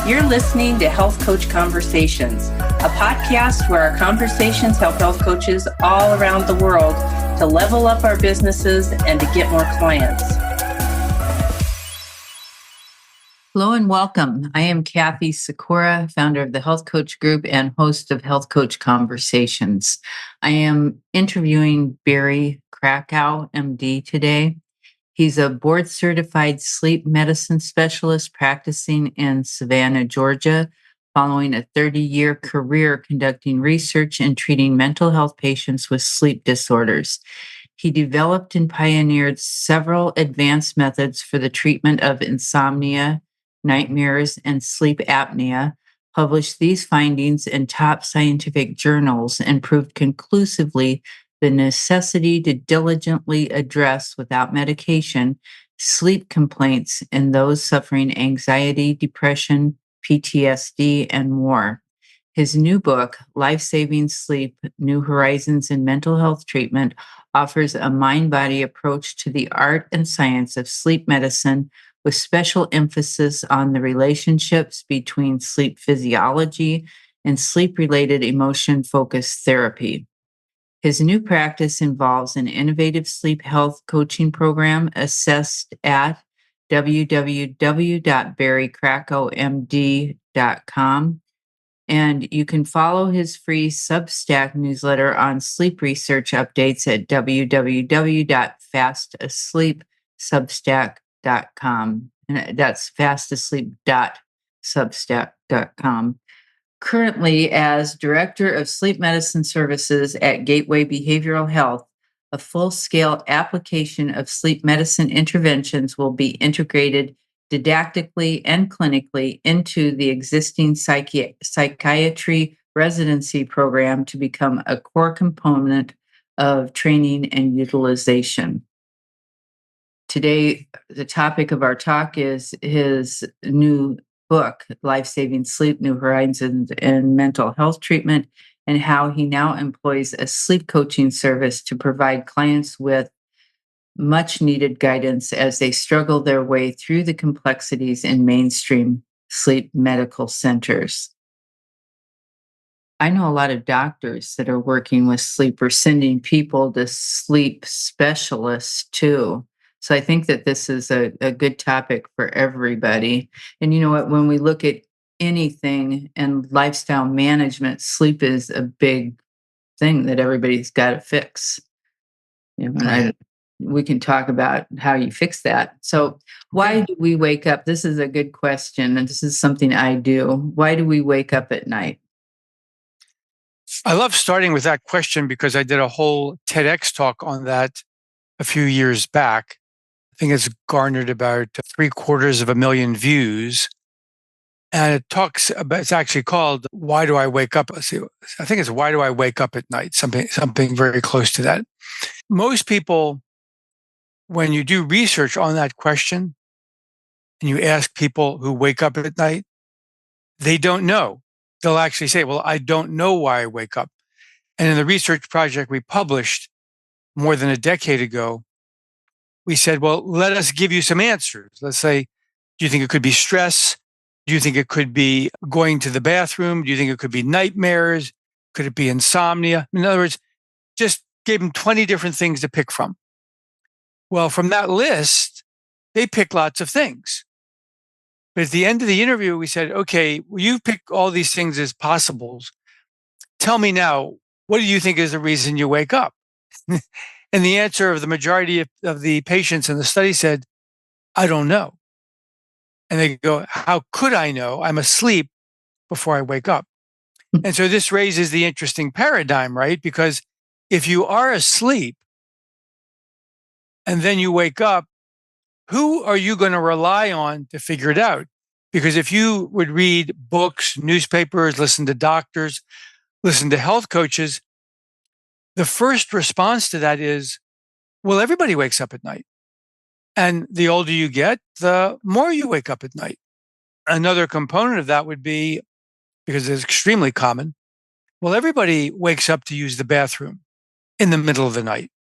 You're listening to Health Coach Conversations, a podcast where our conversations help health coaches all around the world to level up our businesses and to get more clients. Hello and welcome. I am Kathy Sakura, founder of the Health Coach Group and host of Health Coach Conversations. I am interviewing Barry Krakow, MD, today. He's a board-certified sleep medicine specialist practicing in Savannah, Georgia, following a 30-year career conducting research and treating mental health patients with sleep disorders. He developed and pioneered several advanced methods for the treatment of insomnia, nightmares, and sleep apnea, published these findings in top scientific journals, and proved conclusively the necessity to diligently address, without medication, sleep complaints in those suffering anxiety, depression, PTSD, and more. His new book, Life-Saving Sleep: New Horizons in Mental Health Treatment, offers a mind-body approach to the art and science of sleep medicine, with special emphasis on the relationships between sleep physiology and sleep-related emotion-focused therapy. His new practice involves an innovative sleep health coaching program assessed at www.barrykrakowmd.com. And you can follow his free Substack newsletter on sleep research updates at www.fastasleepsubstack.com. And that's fastasleep.substack.com. Currently, as Director of Sleep Medicine Services at Gateway Behavioral Health, a full-scale application of sleep medicine interventions will be integrated didactically and clinically into the existing psychiatry residency program to become a core component of training and utilization. Today, the topic of our talk is his new book, Life-Saving Sleep: New Horizons in Mental Health Treatment, and how he now employs a sleep coaching service to provide clients with much needed guidance as they struggle their way through the complexities in mainstream sleep medical centers. I know a lot of doctors that are working with sleep or sending people to sleep specialists too. So I think that this is a good topic for everybody. And you know what, when we look at anything in lifestyle management, sleep is a big thing that everybody's got to fix. You know, we can talk about how you fix that. So why do we wake up? This is a good question, and this is something I do. Why do we wake up at night? I love starting with that question because I did a whole TEDx talk on that a few years back. I think it's garnered about 750,000 views. And it talks about, it's actually called, Why Do I Wake Up? Let's see, I think it's Why Do I Wake Up at Night? Something very close to that. Most people, when you do research on that question and you ask people who wake up at night, they don't know. They'll actually say, well, I don't know why I wake up. And in the research project we published more than a decade ago, we said, well, let us give you some answers. Let's say, do you think it could be stress? Do you think it could be going to the bathroom? Do you think it could be nightmares? Could it be insomnia? In other words, just gave them 20 different things to pick from. Well, from that list, they picked lots of things. But at the end of the interview, we said, okay, well, you pick all these things as possibles. Tell me now, what do you think is the reason you wake up? And the answer of the majority of the patients in the study said, I don't know. And they go, how could I know? I'm asleep before I wake up. And so this raises the interesting paradigm, right? Because if you are asleep and then you wake up, who are you going to rely on to figure it out? Because if you would read books, newspapers, listen to doctors, listen to health coaches, the first response to that is, well, everybody wakes up at night. And the older you get, the more you wake up at night. Another component of that would be, because it's extremely common, well, everybody wakes up to use the bathroom in the middle of the night.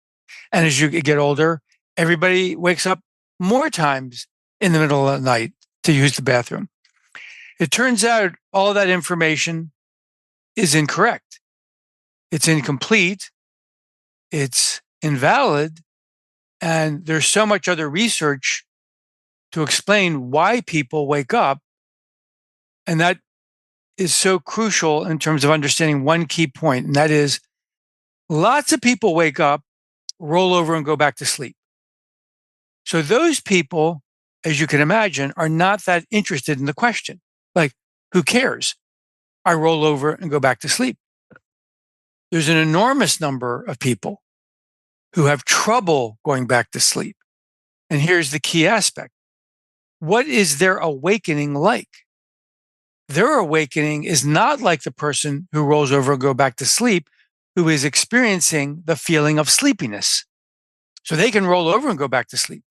And as you get older, everybody wakes up more times in the middle of the night to use the bathroom. It turns out all that information is incorrect. It's incomplete. It's invalid. And there's so much other research to explain why people wake up. And that is so crucial in terms of understanding one key point. And that is lots of people wake up, roll over, and go back to sleep. So those people, as you can imagine, are not that interested in the question. Like, who cares? I roll over and go back to sleep. There's an enormous number of people who have trouble going back to sleep. And here's the key aspect. What is their awakening like? Their awakening is not like the person who rolls over and go back to sleep, who is experiencing the feeling of sleepiness. So they can roll over and go back to sleep.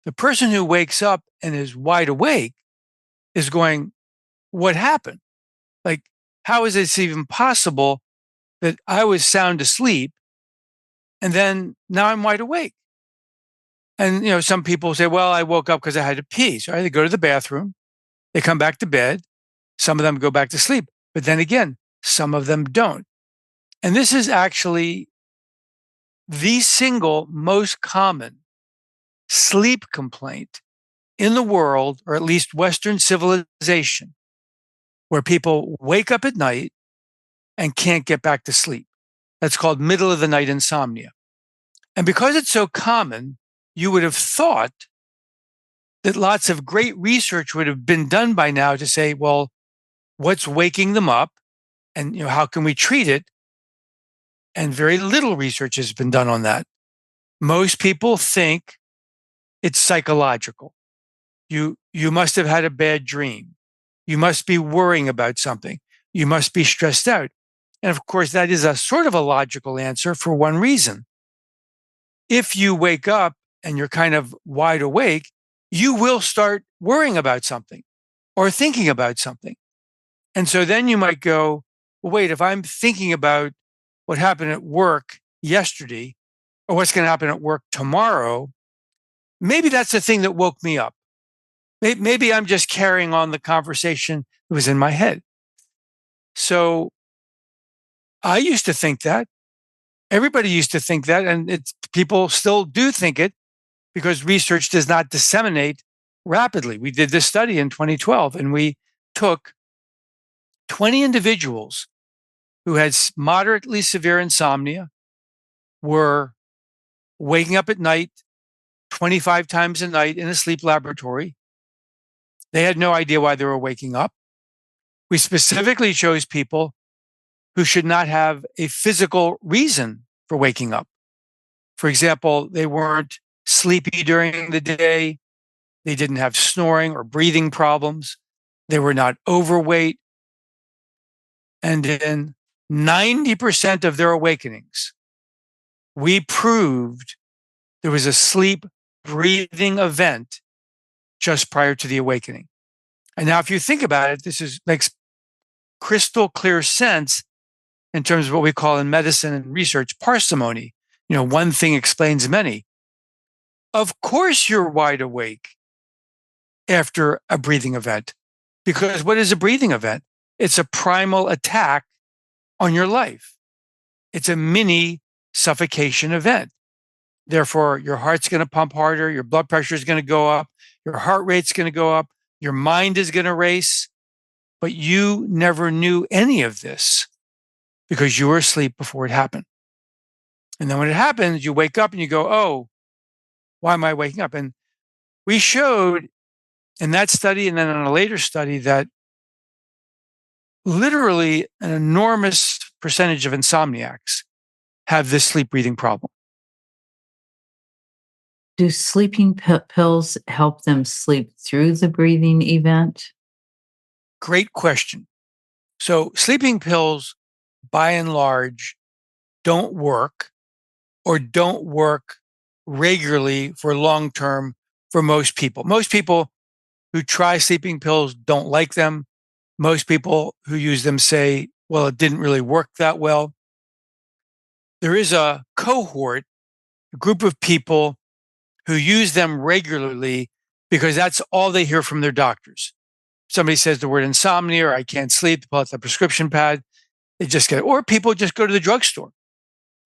The person who wakes up and is wide awake is going, what happened? Like, how is this even possible that I was sound asleep and then now I'm wide awake? And, some people say, well, I woke up because I had to pee. So they go to the bathroom, they come back to bed. Some of them go back to sleep. But then again, some of them don't. And this is actually the single most common sleep complaint in the world, or at least Western civilization, where people wake up at night and can't get back to sleep. That's called middle of the night insomnia. And because it's so common, you would have thought that lots of great research would have been done by now to say, well, what's waking them up? And how can we treat it? And very little research has been done on that. Most people think it's psychological. You must have had a bad dream. You must be worrying about something. You must be stressed out. And of course, that is a sort of a logical answer for one reason. If you wake up and you're kind of wide awake, you will start worrying about something or thinking about something. And so then you might go, well, wait, if I'm thinking about what happened at work yesterday or what's going to happen at work tomorrow, maybe that's the thing that woke me up. Maybe I'm just carrying on the conversation that was in my head. So I used to think that. Everybody used to think that, and people still do think it because research does not disseminate rapidly. We did this study in 2012, and we took 20 individuals who had moderately severe insomnia, were waking up at night 25 times a night in a sleep laboratory. They had no idea why they were waking up. We specifically chose people who should not have a physical reason for waking up. For example, they weren't sleepy during the day. They didn't have snoring or breathing problems. They were not overweight. And in 90% of their awakenings, we proved there was a sleep breathing event just prior to the awakening. And now, if you think about it, makes crystal clear sense in terms of what we call in medicine and research parsimony. One thing explains many. Of course, you're wide awake after a breathing event, because what is a breathing event? It's a primal attack on your life. It's a mini suffocation event. Therefore, your heart's going to pump harder, your blood pressure is going to go up, your heart rate's going to go up, your mind is going to race. But you never knew any of this because you were asleep before it happened. And then when it happens, you wake up and you go, oh, why am I waking up? And we showed in that study and then in a later study that literally an enormous percentage of insomniacs have this sleep breathing problem. Do sleeping pills help them sleep through the breathing event? Great question. So sleeping pills, by and large, don't work or don't work regularly for long term for most people. Most people who try sleeping pills don't like them. Most people who use them say, well, it didn't really work that well. There is a cohort, a group of people who use them regularly because that's all they hear from their doctors. somebody says the word insomnia or I can't sleep, they pull out the prescription pad, they just get it. Or people just go to the drugstore,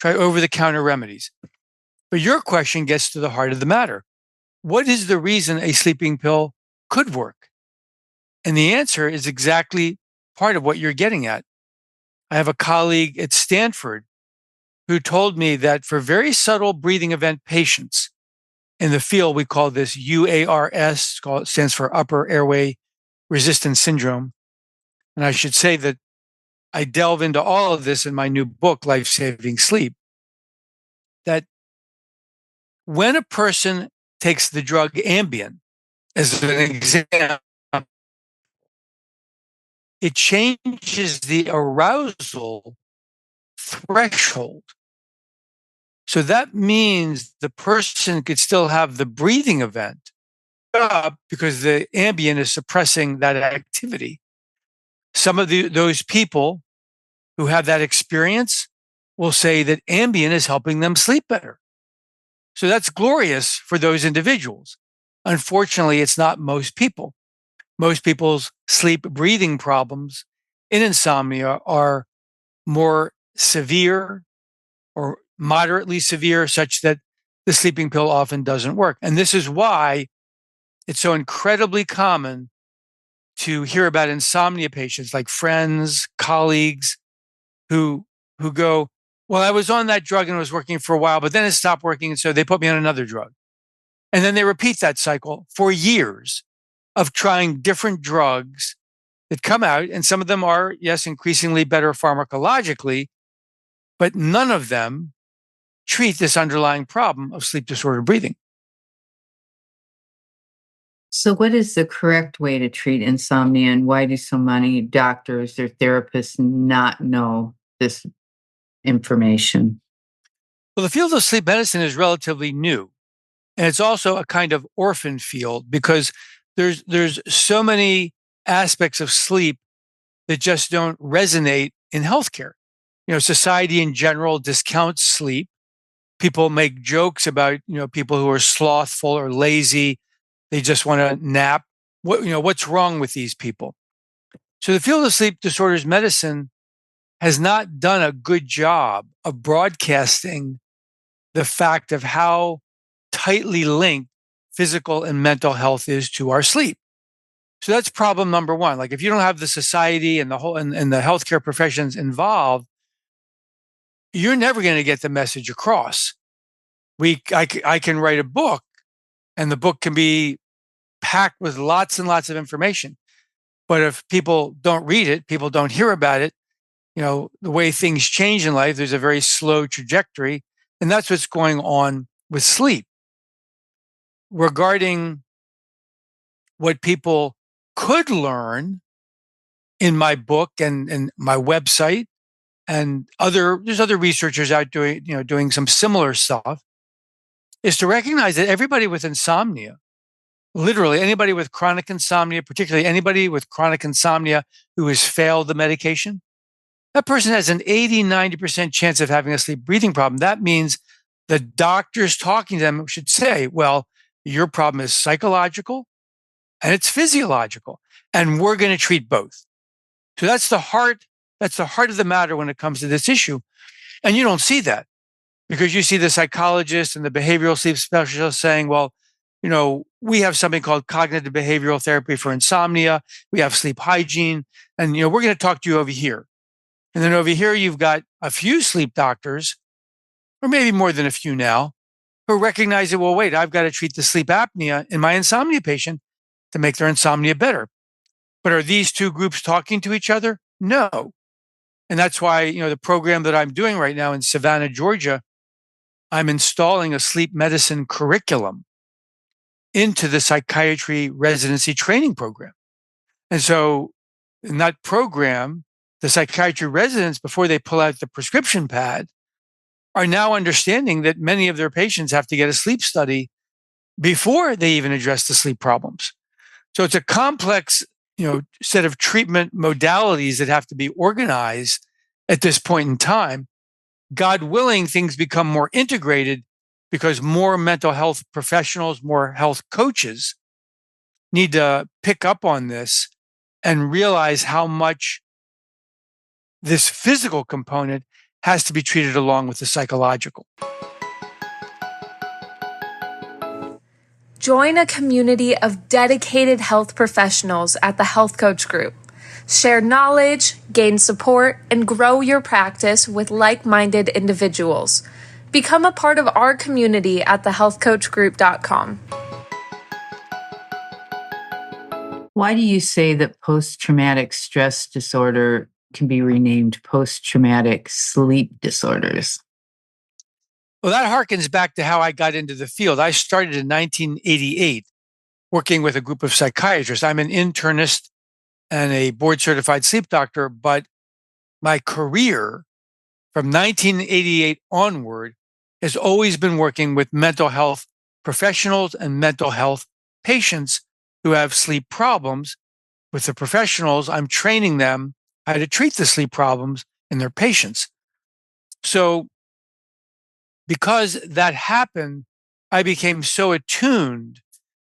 try over-the-counter remedies. But your question gets to the heart of the matter. What is the reason a sleeping pill could work? And the answer is exactly part of what you're getting at. I have a colleague at Stanford who told me that for very subtle breathing event patients, in the field, we call this UARS, it stands for upper airway resistance syndrome. And I should say that I delve into all of this in my new book, Life-Saving Sleep, that when a person takes the drug Ambien, as an example, it changes the arousal threshold. So that means the person could still have the breathing event because the Ambien is suppressing that activity. Some of those people who have that experience will say that Ambien is helping them sleep better. So that's glorious for those individuals. Unfortunately, it's not most people. Most people's sleep breathing problems in insomnia are more severe or moderately severe, such that the sleeping pill often doesn't work. And this is why it's so incredibly common to hear about insomnia patients, like friends, colleagues, who go, well, I was on that drug and it was working for a while, but then it stopped working. And so they put me on another drug. And then they repeat that cycle for years of trying different drugs that come out. And some of them are, yes, increasingly better pharmacologically, but none of them treat this underlying problem of sleep disordered breathing. So, what is the correct way to treat insomnia, and why do so many doctors or therapists not know this information? Well, the field of sleep medicine is relatively new, and it's also a kind of orphan field because there's so many aspects of sleep that just don't resonate in healthcare. Society in general discounts sleep. People make jokes about, people who are slothful or lazy. They just want to nap. What's wrong with these people? So the field of sleep disorders medicine has not done a good job of broadcasting the fact of how tightly linked physical and mental health is to our sleep. So that's problem number one. Like if you don't have the society and the whole and the healthcare professions involved, you're never going to get the message across. I can write a book, and the book can be packed with lots and lots of information. But if people don't read it, people don't hear about it, the way things change in life, there's a very slow trajectory. And that's what's going on with sleep. Regarding what people could learn in my book and my website, and there's other researchers out doing some similar stuff, is to recognize that everybody with insomnia, literally anybody with chronic insomnia, particularly anybody with chronic insomnia who has failed the medication, that person has an 80-90% chance of having a sleep breathing problem. That means the doctors talking to them should say, well, your problem is psychological and it's physiological, and we're going to treat both. So that's the heart of the matter when it comes to this issue. And you don't see that because you see the psychologist and the behavioral sleep specialist saying, well, we have something called cognitive behavioral therapy for insomnia. We have sleep hygiene. And, we're going to talk to you over here. And then over here, you've got a few sleep doctors, or maybe more than a few now, who recognize that, well, wait, I've got to treat the sleep apnea in my insomnia patient to make their insomnia better. But are these two groups talking to each other? No. And that's why, the program that I'm doing right now in Savannah, Georgia, I'm installing a sleep medicine curriculum into the psychiatry residency training program. And so in that program, the psychiatry residents, before they pull out the prescription pad, are now understanding that many of their patients have to get a sleep study before they even address the sleep problems. So it's a complex, set of treatment modalities that have to be organized at this point in time. God willing, things become more integrated because more mental health professionals, more health coaches need to pick up on this and realize how much this physical component has to be treated along with the psychological. Join a community of dedicated health professionals at the Health Coach Group. Share knowledge, gain support, and grow your practice with like-minded individuals. Become a part of our community at thehealthcoachgroup.com. Why do you say that post-traumatic stress disorder can be renamed post-traumatic sleep disorders? Well, that harkens back to how I got into the field. I started in 1988 working with a group of psychiatrists. I'm an internist and a board-certified sleep doctor, but my career from 1988 onward has always been working with mental health professionals and mental health patients who have sleep problems. With the professionals, I'm training them how to treat the sleep problems in their patients. So because that happened, I became so attuned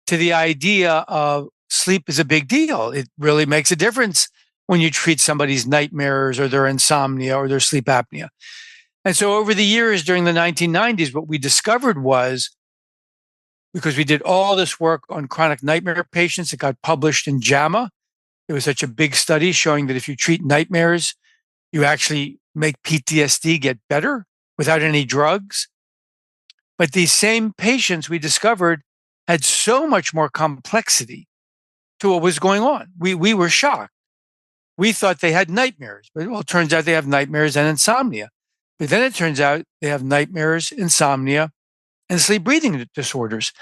to the idea of sleep is a big deal. It really makes a difference when you treat somebody's nightmares or their insomnia or their sleep apnea. And so over the years during the 1990s, what we discovered was, because we did all this work on chronic nightmare patients, it got published in JAMA. It was such a big study showing that if you treat nightmares, you actually make PTSD get better without any drugs. But these same patients we discovered had so much more complexity to what was going on. We were shocked. We thought they had nightmares, but well, it turns out they have nightmares and insomnia. But then it turns out they have nightmares, insomnia, and sleep breathing disorders.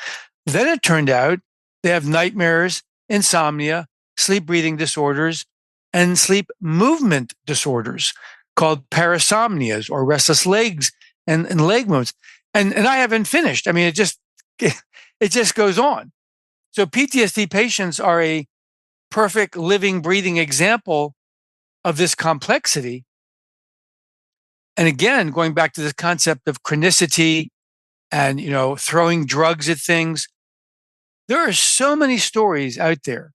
Then it turned out they have nightmares, insomnia, sleep breathing disorders, and sleep movement disorders called parasomnias or restless legs and leg movements. And I haven't finished. I mean, it just goes on. So PTSD patients are a perfect living, breathing example of this complexity. And again, going back to this concept of chronicity and, throwing drugs at things, there are so many stories out there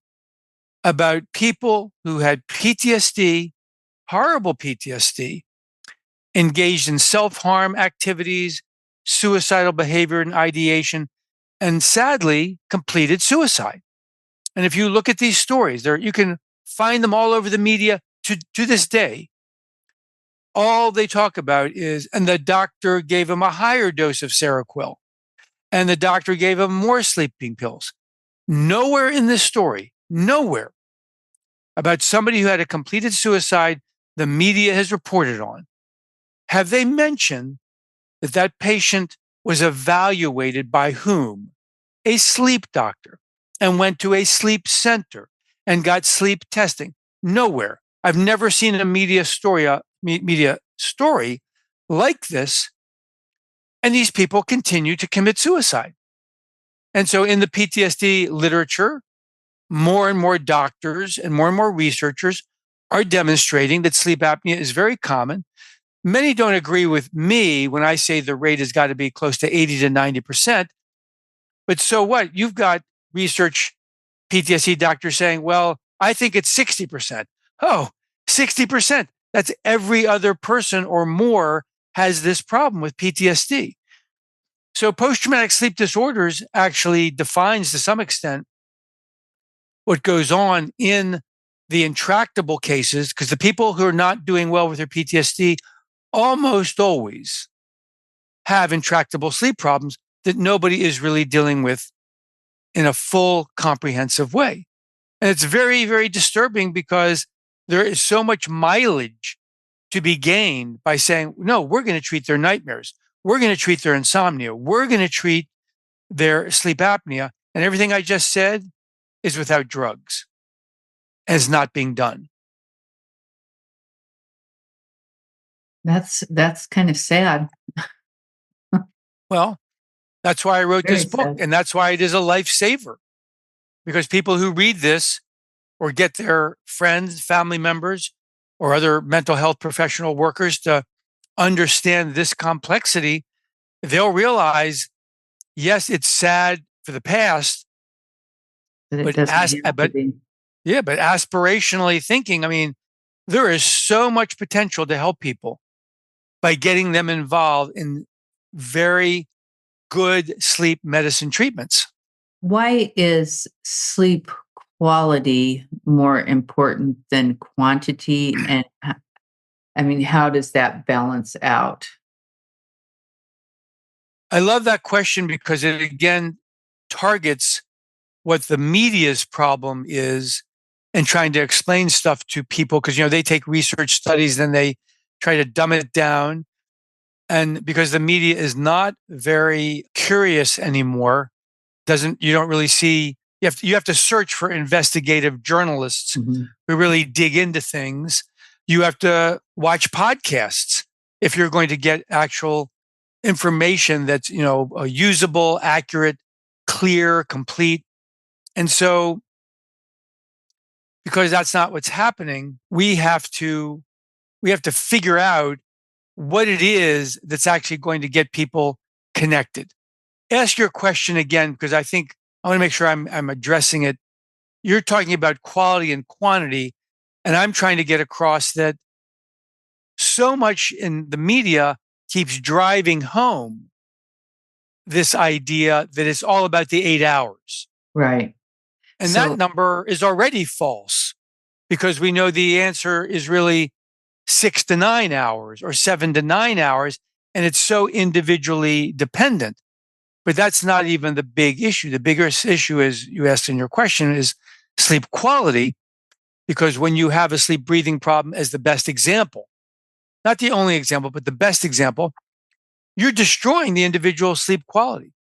about people who had PTSD, horrible PTSD, engaged in self-harm activities, suicidal behavior and ideation, and sadly completed suicide. And if you look at these stories, you can find them all over the media to this day. All they talk about is, and the doctor gave him a higher dose of Seroquel, and the doctor gave him more sleeping pills. Nowhere in this story, nowhere about somebody who had a completed suicide the media has reported on, have they mentioned that that patient was evaluated by whom? A sleep doctor, and went to a sleep center and got sleep testing. Nowhere. I've never seen a media story like this. And these people continue to commit suicide. And so in the PTSD literature, more and more doctors and more researchers are demonstrating that sleep apnea is very common. Many don't agree with me when I say the rate has got to be close to 80 to 90%. But so what? You've got research PTSD doctors saying, well, I think it's 60%. Oh, 60%. That's every other person or more has this problem with PTSD. So post-traumatic sleep disorders actually defines to some extent what goes on in the intractable cases, because the people who are not doing well with their PTSD almost always have intractable sleep problems that nobody is really dealing with in a full, comprehensive way. And it's very, very disturbing because there is so much mileage to be gained by saying, no, we're going to treat their nightmares. We're going to treat their insomnia. We're going to treat their sleep apnea. And everything I just said is without drugs and is not being done. That's kind of sad. Well, that's why I wrote Very this book. sad. And that's why it is a lifesaver, because people who read this or get their friends, family members, or other mental health professional workers to understand this complexity, they'll realize, yes, it's sad for the past, But it but doesn't have to be. Yeah, but aspirationally thinking, I mean, there is so much potential to help people by getting them involved in very good sleep medicine treatments. Why is sleep quality more important than quantity? And I mean, how does that balance out? I love that question because it again targets what the media's problem is and trying to explain stuff to people because they take research studies, then they try to dumb it down. And because the media is not very curious anymore, doesn't you don't really see you have to search for investigative journalists Mhm. who really dig into things. You have to watch podcasts if you're going to get actual information that's usable, accurate, clear, complete. And so because that's not what's happening, we have to figure out what it is that's actually going to get people connected. Ask your question again because I think I want to make sure I'm addressing it. You're talking about quality and quantity, and I'm trying to get across that so much in the media keeps driving home this idea that it's all about the 8 hours. Right. And that So, number is already false because we know the answer is really 6 to 9 hours or 7 to 9 hours. And it's so individually dependent. But that's not even the big issue. The biggest issue, as you asked in your question, is sleep quality. Because when you have a sleep breathing problem as the best example, not the only example, but the best example, you're destroying the individual sleep quality.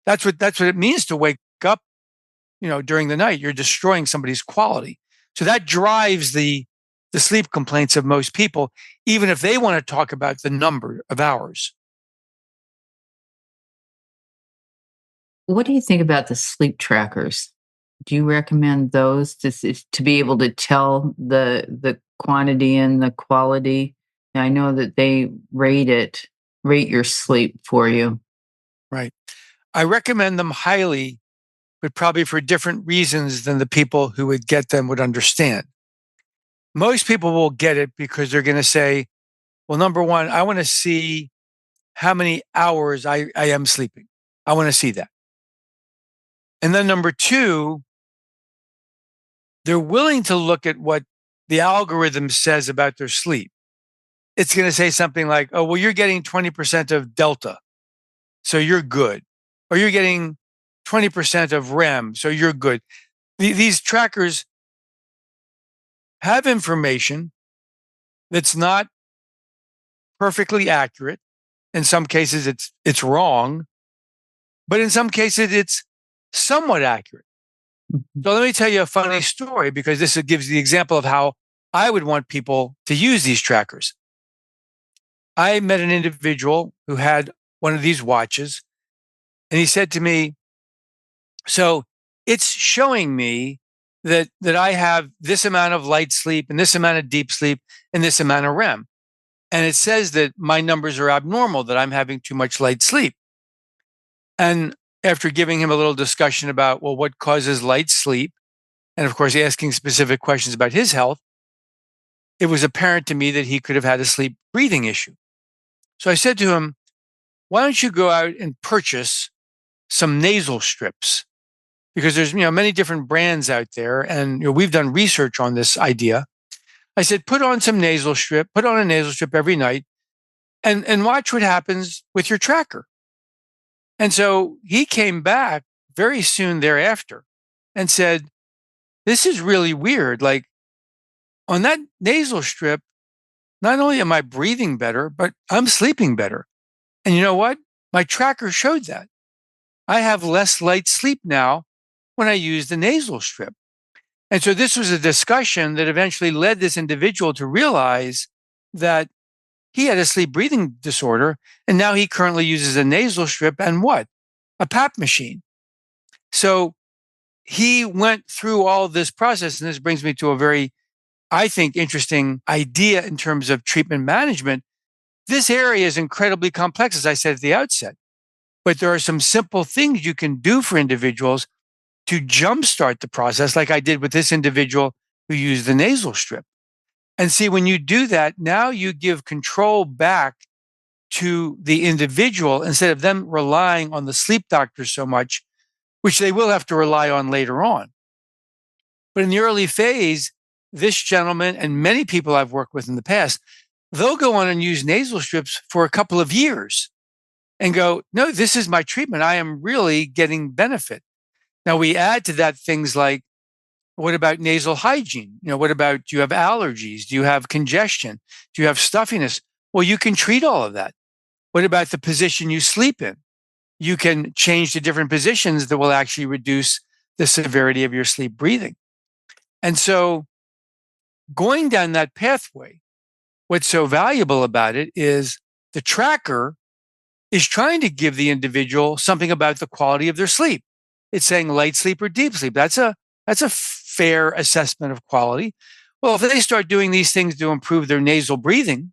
That's what it means to wake up, during the night. You're destroying somebody's quality. So that drives the sleep complaints of most people, even if they want to talk about the number of hours. what do you think about the sleep trackers? Do you recommend those to be able to tell the quantity and the quality? I know that they rate your sleep for you. Right. I recommend them highly, but probably for different reasons than the people who would get them would understand. Most people will get it because they're going to say, well, number one, I want to see how many hours I am sleeping. I want to see that. And then number two, they're willing to look at what the algorithm says about their sleep. It's going to say something like, oh, well, you're getting 20% of delta, so you're good. Or you're getting 20% of REM, so you're good. These trackers have information that's not perfectly accurate. In some cases, it's wrong, but in some cases, it's somewhat accurate. Mhm. So let me tell you a funny story because this gives the example of how I would want people to use these trackers. I met an individual who had one of these watches, and he said to me, so it's showing me that I have this amount of light sleep and this amount of deep sleep and this amount of REM. And it says that my numbers are abnormal, that I'm having too much light sleep. And after giving him a little discussion about, well, what causes light sleep? And of course, asking specific questions about his health, it was apparent to me that he could have had a sleep breathing issue. So I said to him, why don't you go out and purchase some nasal strips? Because there's many different brands out there, and we've done research on this idea. I said, put on a nasal strip every night and watch what happens with your tracker. And so he came back very soon thereafter and said, this is really weird. Like on that nasal strip, not only am I breathing better, but I'm sleeping better. And you know what? My tracker showed that. I have less light sleep now when I use the nasal strip. And so this was a discussion that eventually led this individual to realize that he had a sleep breathing disorder. And now he currently uses a nasal strip and what? A PAP machine. So he went through all this process. And this brings me to a very, I think, interesting idea in terms of treatment management. This area is incredibly complex, as I said at the outset, but there are some simple things you can do for individuals to jumpstart the process, like I did with this individual who used the nasal strip. And see, when you do that, now you give control back to the individual instead of them relying on the sleep doctor so much, which they will have to rely on later on. But in the early phase, this gentleman and many people I've worked with in the past, they'll go on and use nasal strips for a couple of years and go, no, this is my treatment. I am really getting benefit. Now we add to that things like, what about nasal hygiene? What about, do you have allergies? Do you have congestion? Do you have stuffiness? Well, you can treat all of that. What about the position you sleep in? You can change to different positions that will actually reduce the severity of your sleep breathing. And so going down that pathway, what's so valuable about it is the tracker is trying to give the individual something about the quality of their sleep. It's saying light sleep or deep sleep. That's a fair assessment of quality. Well, if they start doing these things to improve their nasal breathing,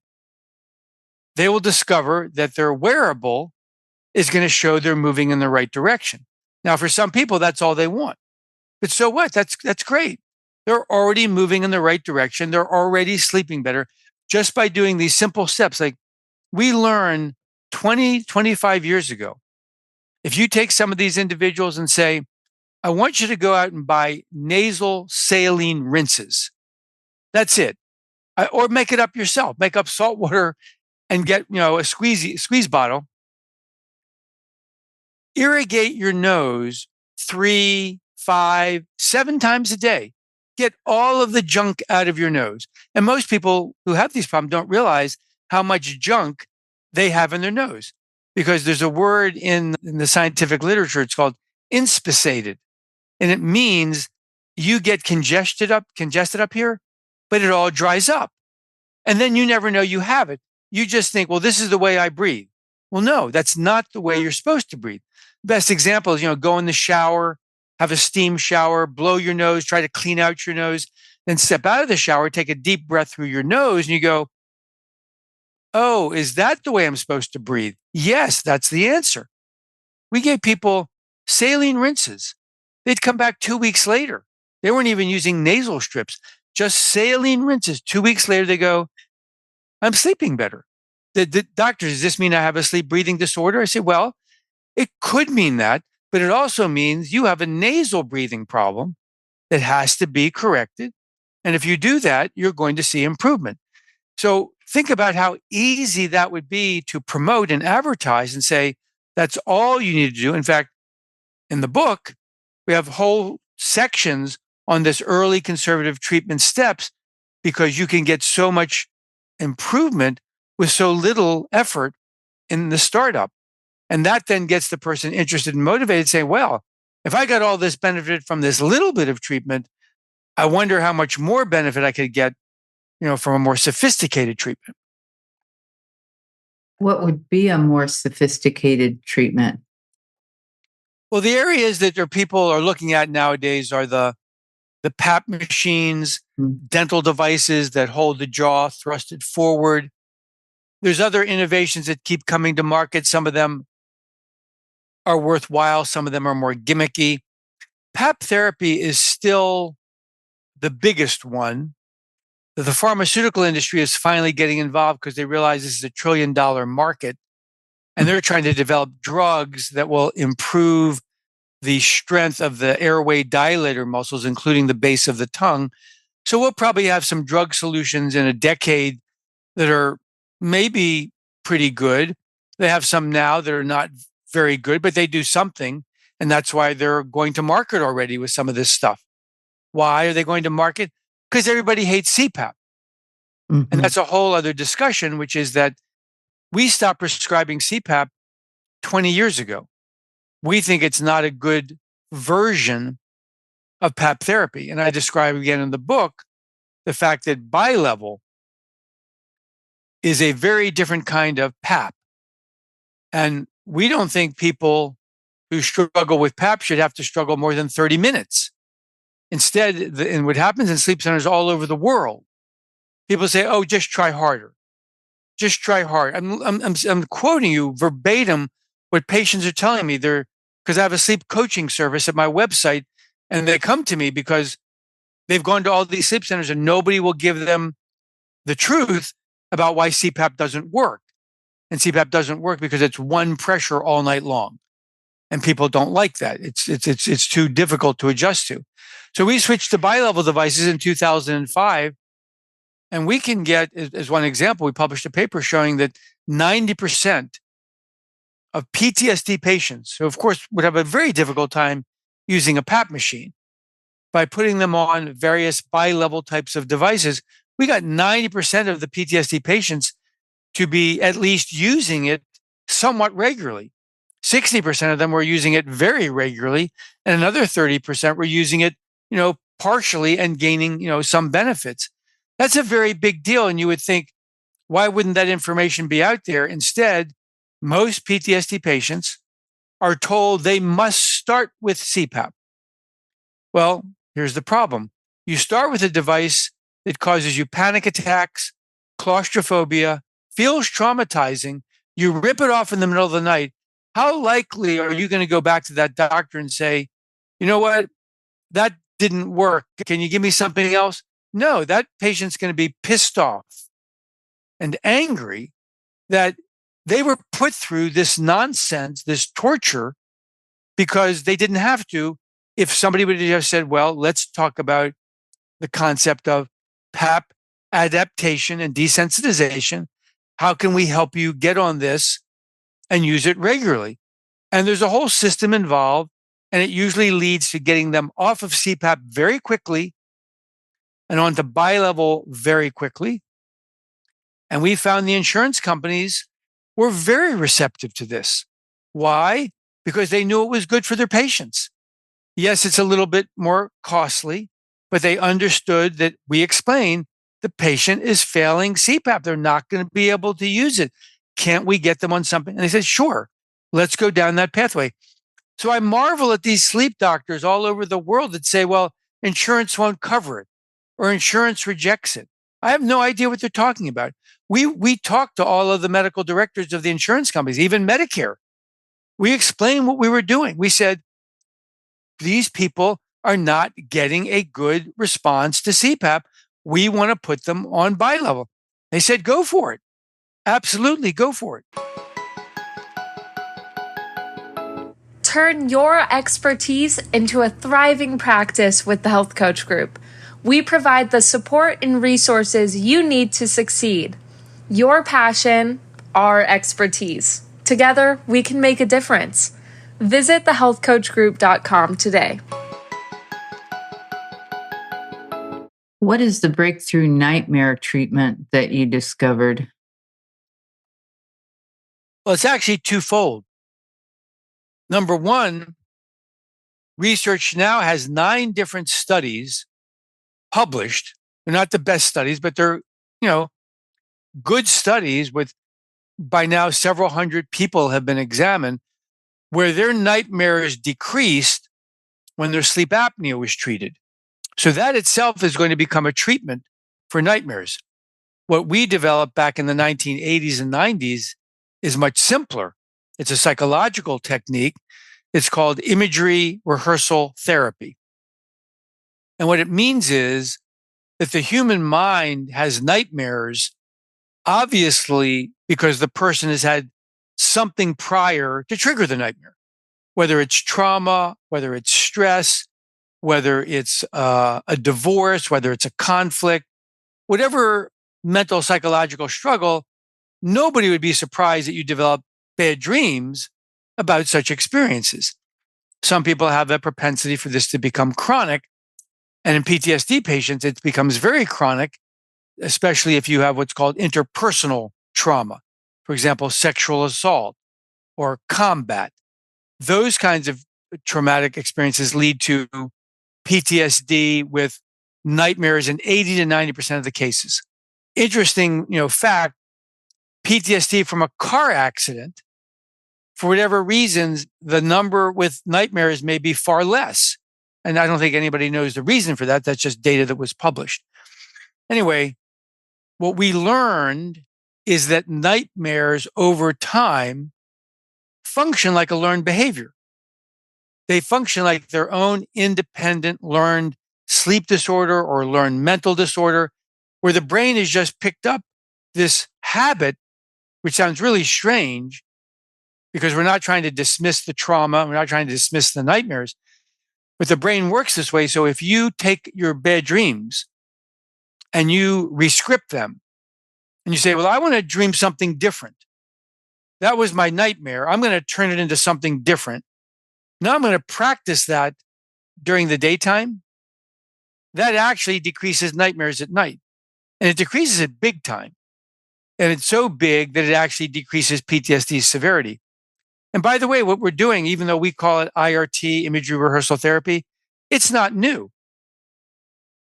they will discover that their wearable is going to show they're moving in the right direction. Now, for some people, that's all they want. But so what? That's great. They're already moving in the right direction. They're already sleeping better just by doing these simple steps. Like we learned 20, 25 years ago, if you take some of these individuals and say, I want you to go out and buy nasal saline rinses. That's it. Or make it up yourself. Make up salt water and get, a squeeze bottle. Irrigate your nose 3, 5, 7 times a day. Get all of the junk out of your nose. And most people who have these problems don't realize how much junk they have in their nose, because there's a word in the scientific literature. It's called inspissated. And it means you get congested up here, but it all dries up. And then you never know you have it. You just think, well, this is the way I breathe. Well, no, that's not the way you're supposed to breathe. Best example is, go in the shower, have a steam shower, blow your nose, try to clean out your nose, then step out of the shower, take a deep breath through your nose, and you go, oh, is that the way I'm supposed to breathe? Yes, that's the answer. We gave people saline rinses. They'd come back 2 weeks later. They weren't even using nasal strips, just saline rinses. 2 weeks later, they go, I'm sleeping better. The doctor, does this mean I have a sleep breathing disorder? I said, well, it could mean that, but it also means you have a nasal breathing problem that has to be corrected. And if you do that, you're going to see improvement. So think about how easy that would be to promote and advertise and say, that's all you need to do. In fact, in the book, we have whole sections on this early conservative treatment steps, because you can get so much improvement with so little effort in the startup. And that then gets the person interested and motivated, saying, well, if I got all this benefit from this little bit of treatment, I wonder how much more benefit I could get, from a more sophisticated treatment. What would be a more sophisticated treatment? Well, the areas that people are looking at nowadays are the PAP machines, dental devices that hold the jaw thrusted forward. There's other innovations that keep coming to market. Some of them are worthwhile. Some of them are more gimmicky. PAP therapy is still the biggest one. The pharmaceutical industry is finally getting involved because they realize this is $1 trillion market, and they're trying to develop drugs that will improve the strength of the airway dilator muscles, including the base of the tongue. So we'll probably have some drug solutions in a decade that are maybe pretty good. They have some now that are not very good, but they do something. And that's why they're going to market already with some of this stuff. Why are they going to market? Because everybody hates CPAP. Mm-hmm. And that's a whole other discussion, which is that we stopped prescribing CPAP 20 years ago. We think it's not a good version of PAP therapy. And I describe again in the book the fact that bilevel is a very different kind of PAP. And we don't think people who struggle with PAP should have to struggle more than 30 minutes. Instead, and what happens in sleep centers all over the world, people say, oh, just try harder. Just try hard. I'm quoting you verbatim what patients are telling me. Because I have a sleep coaching service at my website And they come to me because they've gone to all these sleep centers and nobody will give them the truth about why CPAP doesn't work. And CPAP doesn't work because it's one pressure all night long. And people don't like that. It's too difficult to adjust to. So we switched to bilevel devices in 2005. And we can get, as one example, we published a paper showing that 90% of PTSD patients, who of course would have a very difficult time using a PAP machine, by putting them on various bilevel types of devices, we got 90% of the PTSD patients to be at least using it somewhat regularly. 60% of them were using it very regularly, and another 30% were using it, partially and gaining, some benefits. That's a very big deal. And you would think, why wouldn't that information be out there? Instead, most PTSD patients are told they must start with CPAP. Well, here's the problem. You start with a device that causes you panic attacks, claustrophobia, feels traumatizing. You rip it off in the middle of the night. How likely are you going to go back to that doctor and say, you know what, that didn't work. Can you give me something else? No, that patient's going to be pissed off and angry that they were put through this nonsense, this torture, because they didn't have to. If somebody would have just said, well, let's talk about the concept of PAP adaptation and desensitization. How can we help you get on this and use it regularly? And there's a whole system involved, and it usually leads to getting them off of CPAP very quickly and onto bilevel very quickly. And we found the insurance companies were very receptive to this. Why? Because they knew it was good for their patients. Yes, it's a little bit more costly, but they understood that we explained the patient is failing CPAP. They're not going to be able to use it. Can't we get them on something? And they said, sure, let's go down that pathway. So I marvel at these sleep doctors all over the world that say, well, insurance won't cover it or insurance rejects it. I have no idea what they're talking about. We talked to all of the medical directors of the insurance companies, even Medicare. We explained what we were doing. We said, these people are not getting a good response to CPAP. We want to put them on bilevel. They said, go for it. Absolutely, go for it. Turn your expertise into a thriving practice with the Health Coach Group. We provide the support and resources you need to succeed. Your passion, our expertise. Together, we can make a difference. Visit thehealthcoachgroup.com today. What is the breakthrough nightmare treatment that you discovered? Well, it's actually twofold. Number one, research now has 9 different studies published. They're not the best studies, but they're, good studies with, by now, several hundred people have been examined where their nightmares decreased when their sleep apnea was treated. So that itself is going to become a treatment for nightmares. What we developed back in the 1980s and 90s is much simpler. It's a psychological technique. It's called imagery rehearsal therapy. And what it means is that the human mind has nightmares, obviously, because the person has had something prior to trigger the nightmare, whether it's trauma, whether it's stress, whether it's a divorce, whether it's a conflict, whatever mental psychological struggle, nobody would be surprised that you develop bad dreams about such experiences. Some people have a propensity for this to become chronic. And in PTSD patients, it becomes very chronic, especially if you have what's called interpersonal trauma. For example, sexual assault or combat. Those kinds of traumatic experiences lead to PTSD with nightmares in 80 to 90% of the cases. Interesting, fact, PTSD from a car accident, for whatever reasons, the number with nightmares may be far less. And I don't think anybody knows the reason for that. That's just data that was published. Anyway, what we learned is that nightmares over time function like a learned behavior. They function like their own independent learned sleep disorder or learned mental disorder, where the brain has just picked up this habit, which sounds really strange because we're not trying to dismiss the trauma. We're not trying to dismiss the nightmares, but the brain works this way. So if you take your bad dreams and you rescript them and you say, well, I want to dream something different. That was my nightmare. I'm going to turn it into something different. Now I'm going to practice that during the daytime. That actually decreases nightmares at night. And it decreases it big time. And it's so big that it actually decreases PTSD severity. And by the way, what we're doing, even though we call it IRT, imagery rehearsal therapy, it's not new.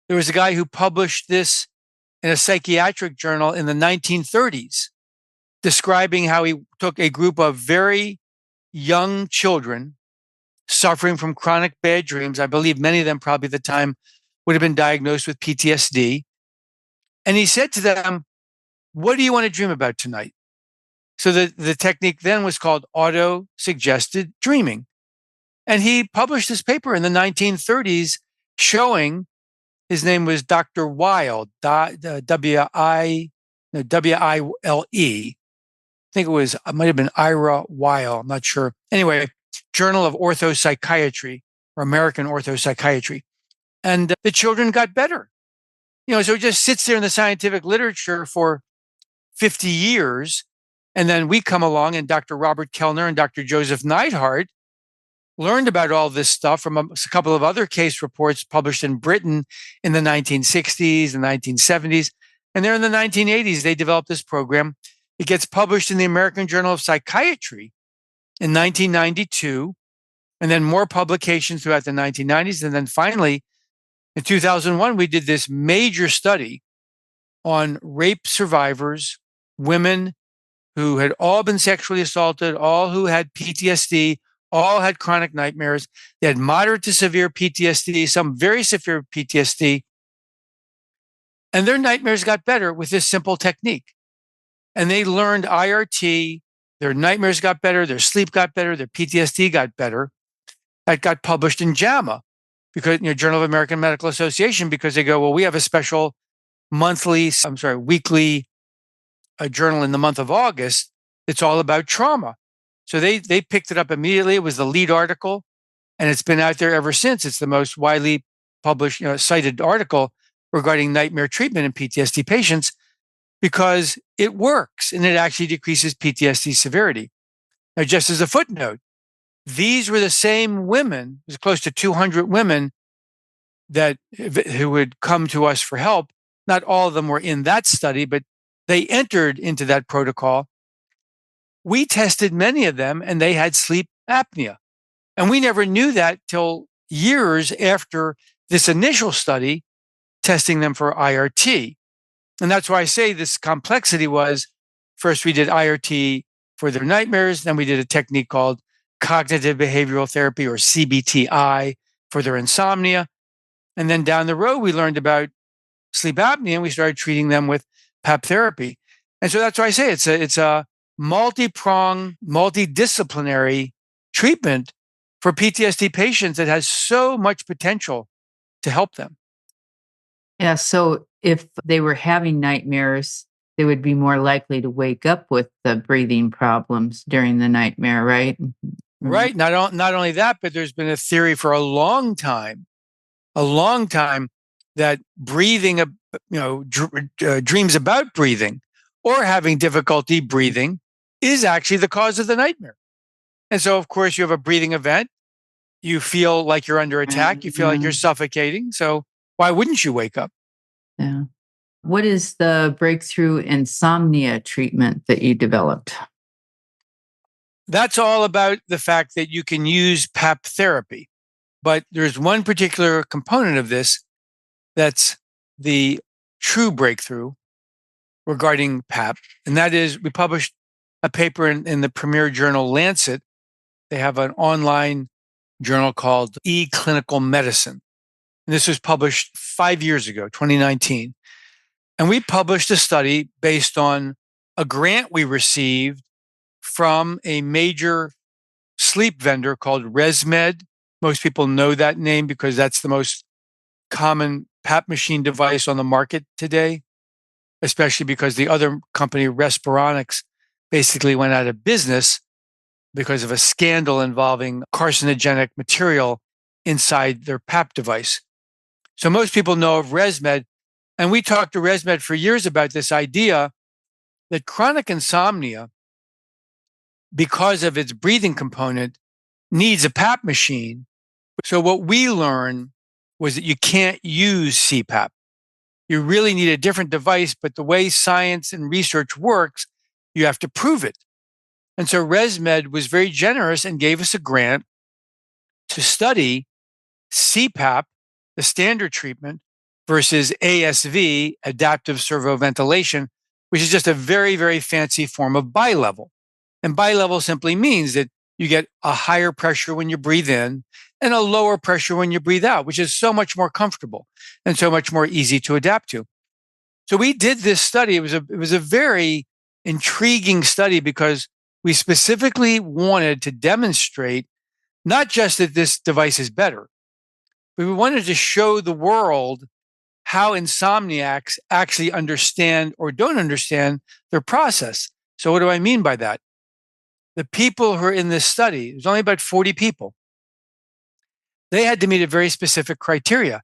There was a guy who published this in a psychiatric journal in the 1930s, describing how he took a group of very young children suffering from chronic bad dreams. I believe many of them probably at the time would have been diagnosed with PTSD. And he said to them, what do you want to dream about tonight? So the technique then was called auto-suggested dreaming. And he published this paper in the 1930s showing, his name was Dr. Weil, W-I-L-E. I think it might have been Ira Weil, I'm not sure. Anyway, Journal of Orthopsychiatry or American Orthopsychiatry. And the children got better. So it just sits there in the scientific literature for 50 years. And then we come along and Dr. Robert Kellner and Dr. Joseph Neidhart learned about all this stuff from a couple of other case reports published in Britain in the 1960s and 1970s. And then in the 1980s, they developed this program. It gets published in the American Journal of Psychiatry in 1992, and then more publications throughout the 1990s. And then finally, in 2001, we did this major study on rape survivors, women who had all been sexually assaulted, all who had PTSD, all had chronic nightmares. They had moderate to severe PTSD, some very severe PTSD. And their nightmares got better with this simple technique. And they learned IRT, their nightmares got better, their sleep got better, their PTSD got better. That got published in JAMA, Journal of American Medical Association, because they go, well, we have a special weekly journal in the month of August. It's all about trauma. So they picked it up immediately. It was the lead article, and it's been out there ever since. It's the most widely published, cited article regarding nightmare treatment in PTSD patients because it works and it actually decreases PTSD severity. Now, just as a footnote, these were the same women, there's close to 200 women who would come to us for help. Not all of them were in that study, but they entered into that protocol. We tested many of them and they had sleep apnea. And we never knew that till years after this initial study testing them for IRT. And that's why I say this complexity was, first we did IRT for their nightmares, then we did a technique called cognitive behavioral therapy or CBTI for their insomnia. And then down the road, we learned about sleep apnea and we started treating them with PAP therapy. And so that's why I say it's a multi-pronged, multidisciplinary treatment for PTSD patients that has so much potential to help them. Yeah. So if they were having nightmares, they would be more likely to wake up with the breathing problems during the nightmare, right? Right. Not only that, but there's been a theory for a long time that breathing, dreams about breathing or having difficulty breathing is actually the cause of the nightmare. And so, of course, you have a breathing event. You feel like you're under attack. You feel like you're suffocating. So why wouldn't you wake up? Yeah. What is the breakthrough insomnia treatment that you developed? That's all about the fact that you can use PAP therapy. But there's one particular component of this that's the true breakthrough regarding PAP. And that is, we published a paper in the premier journal Lancet. They have an online journal called eClinical Medicine. And this was published 5 years ago, 2019. And we published a study based on a grant we received from a major sleep vendor called ResMed Most people know that name because that's the most common PAP machine device on the market today, especially because the other company, Respironics, basically went out of business because of a scandal involving carcinogenic material inside their PAP device. So most people know of ResMed, and we talked to ResMed for years about this idea that chronic insomnia, because of its breathing component, needs a PAP machine. So what we learned was that you can't use CPAP. You really need a different device, but the way science and research works, you have to prove it. And so ResMed was very generous and gave us a grant to study CPAP, the standard treatment, versus ASV, adaptive servoventilation, which is just a very, very fancy form of bilevel. And bilevel simply means that you get a higher pressure when you breathe in and a lower pressure when you breathe out, which is so much more comfortable and so much more easy to adapt to. So we did this study. It was a very intriguing study because we specifically wanted to demonstrate not just that this device is better, but we wanted to show the world how insomniacs actually understand or don't understand their process. So what do I mean by that? The people who are in this study, there's only about 40 people. They had to meet a very specific criteria.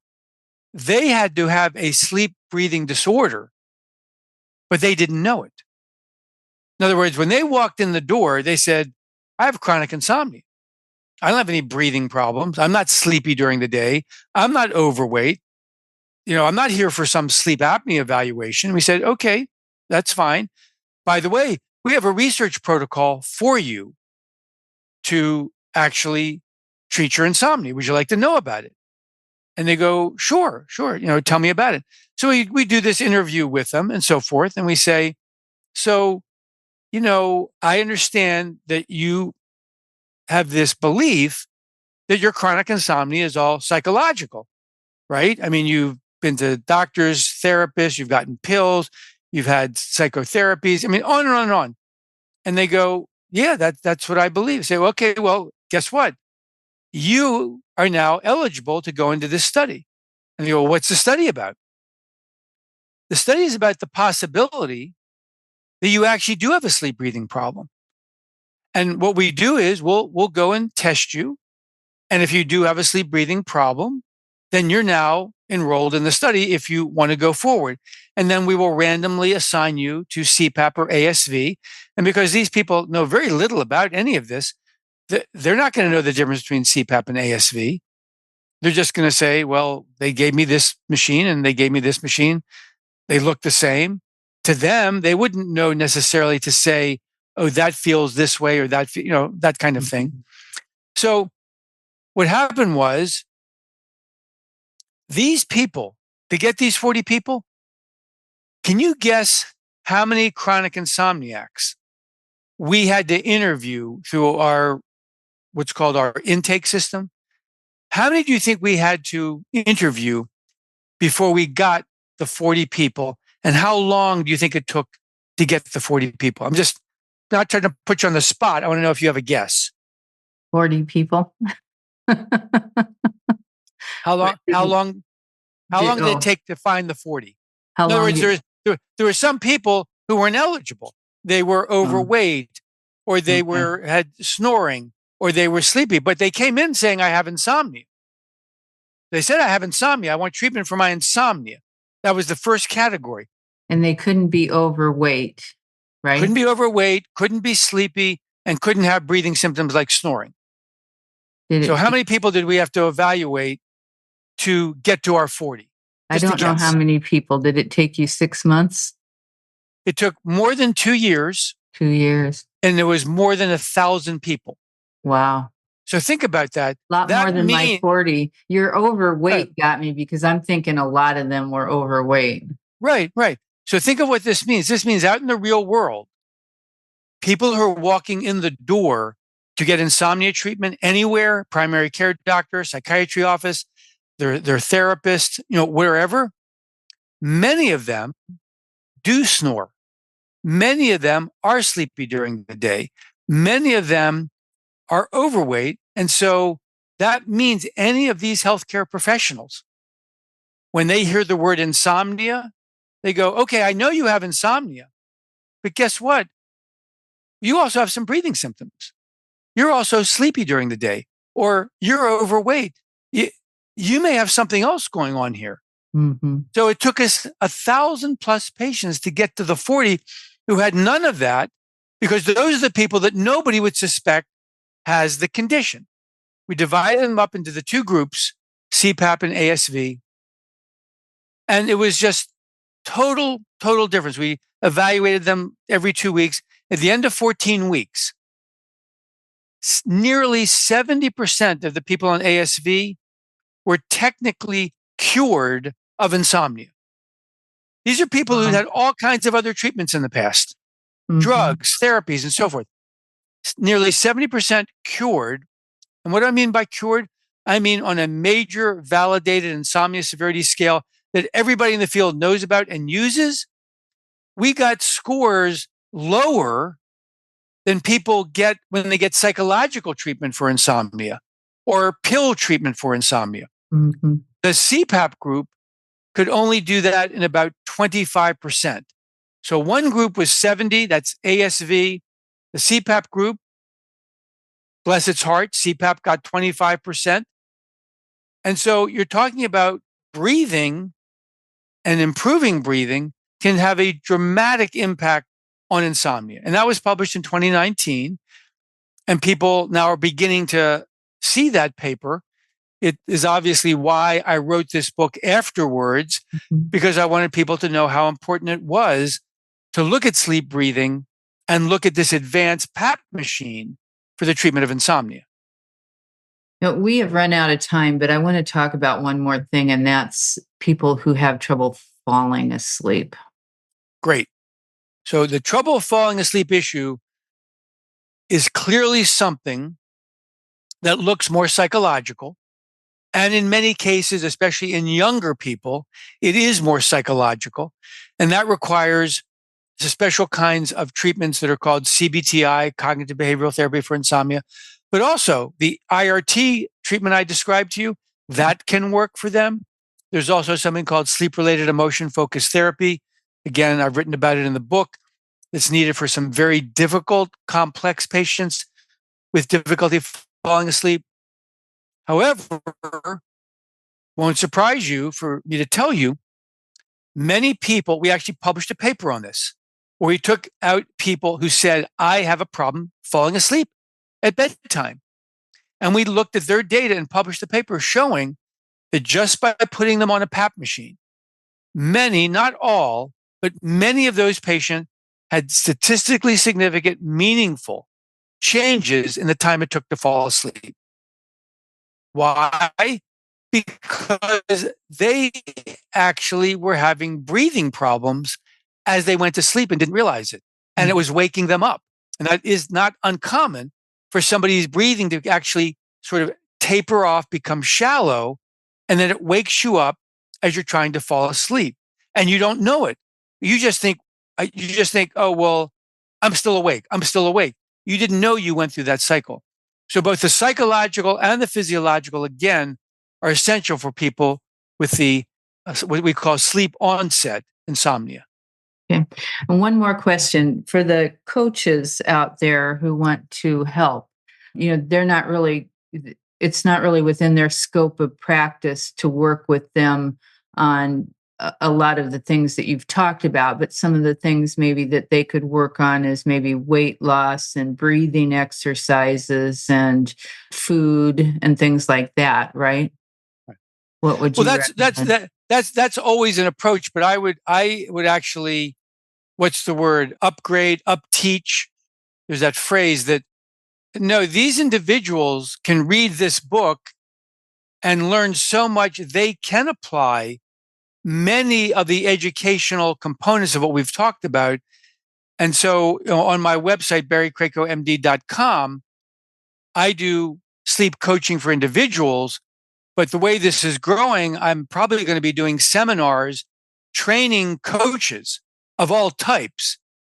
They had to have a sleep breathing disorder, but they didn't know it. In other words, when they walked in the door, they said, I have chronic insomnia. I don't have any breathing problems. I'm not sleepy during the day. I'm not overweight. I'm not here for some sleep apnea evaluation. We said, okay, that's fine. By the way, we have a research protocol for you to actually treat your insomnia. Would you like to know about it? And they go, sure. Tell me about it. So we do this interview with them and so forth. And we say, so, I understand that you have this belief that your chronic insomnia is all psychological, right? I mean, you've been to doctors, therapists, you've gotten pills, you've had psychotherapies. I mean, on and on and on. And they go, yeah, that's what I believe. I say, okay, well, guess what? You are now eligible to go into this study. And they go, what's the study about? The study is about the possibility that you actually do have a sleep breathing problem. And what we do is we'll go and test you. And if you do have a sleep breathing problem, then you're now enrolled in the study if you want to go forward. And then we will randomly assign you to CPAP or ASV. And because these people know very little about any of this, they're not going to know the difference between CPAP and ASV. They're just going to say, well, they gave me this machine and they gave me this machine. They look the same. To them, they wouldn't know necessarily to say, oh, that feels this way or that, that kind of thing. So what happened was these people, to get these 40 people, can you guess how many chronic insomniacs we had to interview through our, what's called our intake system? How many do you think we had to interview before we got the 40 people? And how long do you think it took to get the 40 people? I'm just not trying to put you on the spot. I want to know if you have a guess. 40 people. How long did it take to find the 40? In other words, there were some people who weren't eligible. They were overweight, or they had snoring, or they were sleepy, but they came in saying, I have insomnia. They said, I have insomnia. I want treatment for my insomnia. That was the first category. And they couldn't be overweight, right? Couldn't be overweight, couldn't be sleepy, and couldn't have breathing symptoms like snoring. So how many people did we have to evaluate to get to our 40? I don't know how many people. Did it take you 6 months? It took more than 2 years. 2 years. And there was more than 1,000 people. Wow. So think about that. A lot more than my 40. Your overweight got me because I'm thinking a lot of them were overweight. Right. So think of what this means. This means out in the real world, people who are walking in the door to get insomnia treatment anywhere, primary care doctor, psychiatry office, their therapist, wherever, many of them do snore. Many of them are sleepy during the day. Many of them are overweight. And so That means any of these healthcare professionals, when they hear the word insomnia, they go, okay, I know you have insomnia, but guess what? You also have some breathing symptoms. You're also sleepy during the day, or you're overweight. You may have something else going on here. Mm-hmm. So it took us 1,000+ patients to get to the 40 who had none of that, because those are the people that nobody would suspect has the condition. We divided them up into the two groups, CPAP and ASV. And it was just total difference. We evaluated them every 2 weeks. At the end of 14 weeks, nearly 70% of the people on ASV were technically cured of insomnia. These are people who had all kinds of other treatments in the past, drugs, therapies, and so forth. Nearly 70% cured. And what do I mean by cured? I mean on a major validated insomnia severity scale that everybody in the field knows about and uses. We got scores lower than people get when they get psychological treatment for insomnia or pill treatment for insomnia. Mm-hmm. The CPAP group could only do that in about 25%. So one group was 70, that's ASV. The CPAP group, bless its heart, CPAP got 25%. And so you're talking about breathing and improving breathing can have a dramatic impact on insomnia. And that was published in 2019. And people now are beginning to see that paper. It is obviously why I wrote this book afterwards, because I wanted people to know how important it was to look at sleep breathing and look at this advanced PAP machine for the treatment of insomnia. Now, we have run out of time, but I want to talk about one more thing, and that's people who have trouble falling asleep. Great. So the trouble falling asleep issue is clearly something that looks more psychological. And in many cases, especially in younger people, it is more psychological. And that requires special kinds of treatments that are called CBTI, cognitive behavioral therapy for insomnia, but also the IRT treatment I described to you, that can work for them. There's also something called sleep-related emotion-focused therapy. Again, I've written about it in the book. It's needed for some very difficult, complex patients with difficulty falling asleep. However, won't surprise you for me to tell you, many people, we actually published a paper on this, where we took out people who said, I have a problem falling asleep at bedtime. And we looked at their data and published a paper showing that just by putting them on a PAP machine, many, not all, but many of those patients had statistically significant, meaningful changes in the time it took to fall asleep. Why? Because they actually were having breathing problems as they went to sleep and didn't realize it. And it was waking them up. And that is not uncommon for somebody's breathing to actually sort of taper off, become shallow, and then it wakes you up as you're trying to fall asleep. And you don't know it. You just think, oh, well, I'm still awake. I'm still awake. You didn't know you went through that cycle. So both the psychological and the physiological, again, are essential for people with the what we call sleep onset insomnia. Okay. And one more question for the coaches out there who want to help. They're not really, it's not really within their scope of practice to work with them on a lot of the things that you've talked about, but some of the things maybe that they could work on is maybe weight loss and breathing exercises and food and things like that, right? What would you recommend? That's always an approach, but I would actually, what's the word? Upgrade, upteach. There's that phrase that, no, these individuals can read this book and learn so much they can apply many of the educational components of what we've talked about. And so on my website, barrykrakomd.com, I do sleep coaching for individuals. But the way this is growing, I'm probably going to be doing seminars, training coaches of all types,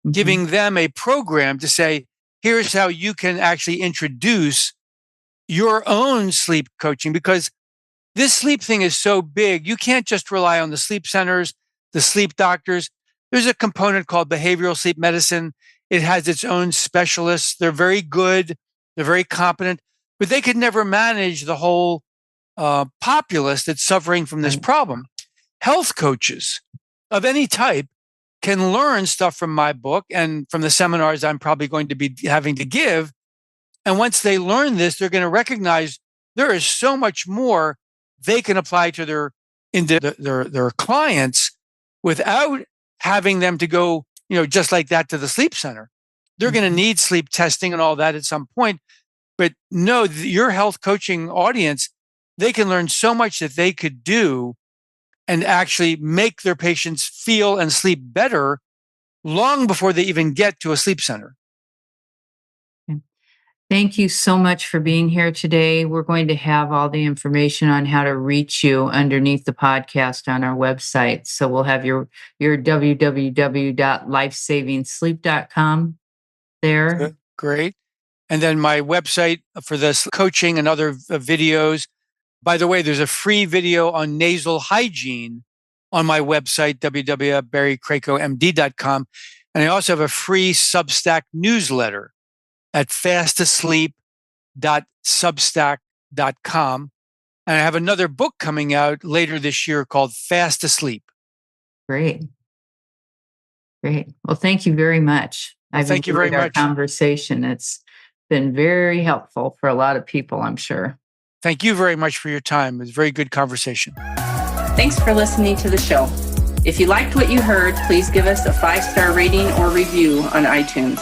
giving them a program to say, here's how you can actually introduce your own sleep coaching, because this sleep thing is so big. You can't just rely on the sleep centers, the sleep doctors. There's a component called behavioral sleep medicine. It has its own specialists. They're very good. They're very competent, but they could never manage the whole populace that's suffering from this problem. Health coaches of any type can learn stuff from my book and from the seminars I'm probably going to be having to give. And once they learn this, they're going to recognize there is so much more they can apply to their clients without having them to go, just like that to the sleep center. They're going to need sleep testing and all that at some point. But no, your health coaching audience, they can learn so much that they could do and actually make their patients feel and sleep better long before they even get to a sleep center. Thank you so much for being here today. We're going to have all the information on how to reach you underneath the podcast on our website. So we'll have your www.lifesavingsleep.com there. Great. And then my website for this coaching and other videos. By the way, there's a free video on nasal hygiene on my website, www.barrycrakowmd.com. And I also have a free Substack newsletter at fastasleep.substack.com. And I have another book coming out later this year called Fast Asleep. Great. Well, thank you very much. Thank you very much. Our conversation. It's been very helpful for a lot of people, I'm sure. Thank you very much for your time. It was a very good conversation. Thanks for listening to the show. If you liked what you heard, please give us a 5-star rating or review on iTunes.